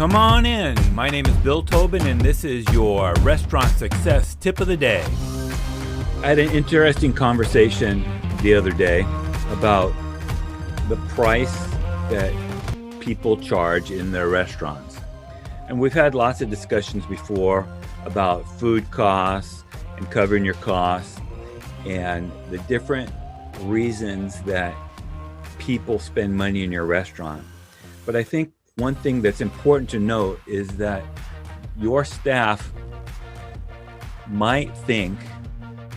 Come on in. My name is Bill Tobin, and this is your restaurant success tip of the day. I had an interesting conversation the other day about the price that people charge in their restaurants. And we've had lots of discussions before about food costs and covering your costs and the different reasons that people spend money in your restaurant. But I think one thing that's important to note is that your staff might think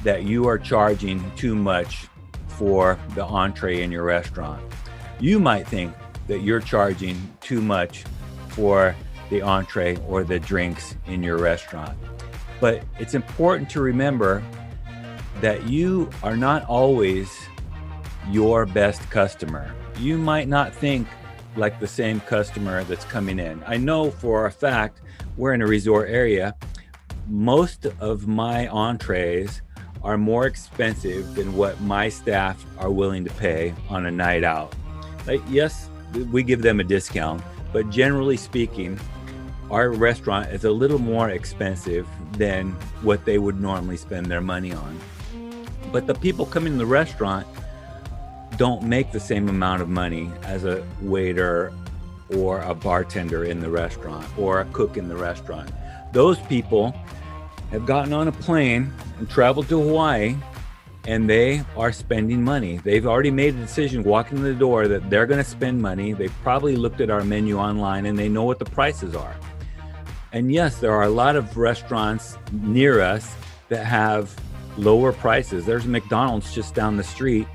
that you are charging too much for the entree in your restaurant. You might think that you're charging too much for the entree or the drinks in your restaurant. But it's important to remember that you are not always your best customer. You might not think like the same customer that's coming in. I know for a fact, we're in a resort area. Most of my entrees are more expensive than what my staff are willing to pay on a night out. Like, yes, we give them a discount, but generally speaking, our restaurant is a little more expensive than what they would normally spend their money on. But the people coming to the restaurant don't make the same amount of money as a waiter or a bartender in the restaurant or a cook in the restaurant. Those people have gotten on a plane and traveled to Hawaii, and they are spending money. They've already made a decision walking in the door that they're going to spend money. They've probably looked at our menu online and they know what the prices are. And yes, there are a lot of restaurants near us that have lower prices. There's a McDonald's just down the street,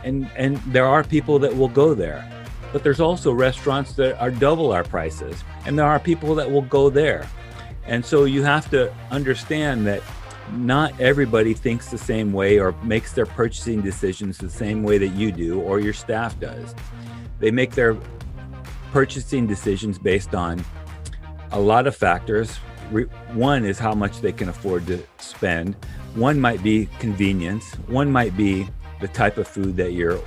and there are people that will go there. But there's also restaurants that are double our prices, and there are people that will go there. And so you have to understand that not everybody thinks the same way or makes their purchasing decisions the same way that you do or your staff does. They make their purchasing decisions based on a lot of factors. One is how much they can afford to spend. One might be convenience. One might be the type of food that you're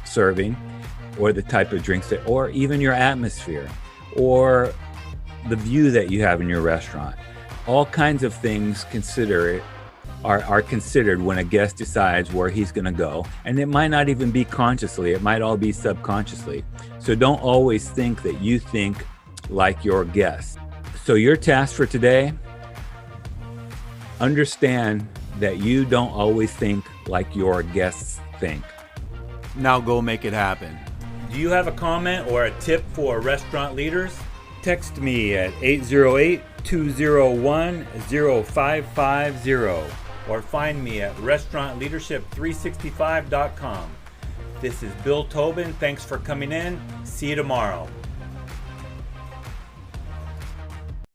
serving, or the type of drinks that, or even your atmosphere, or the view that you have in your restaurant. All kinds of things are considered when a guest decides where he's going to go, and it might not even be consciously. It might all be subconsciously. So don't always think that you think like your guest. So your task for today: understand that you don't always think like your guests think. Now go make it happen. Do you have a comment or a tip for restaurant leaders? Text me at 808-201-0550 or find me at restaurantleadership365.com. This is Bill Tobin. Thanks for coming in. See you tomorrow.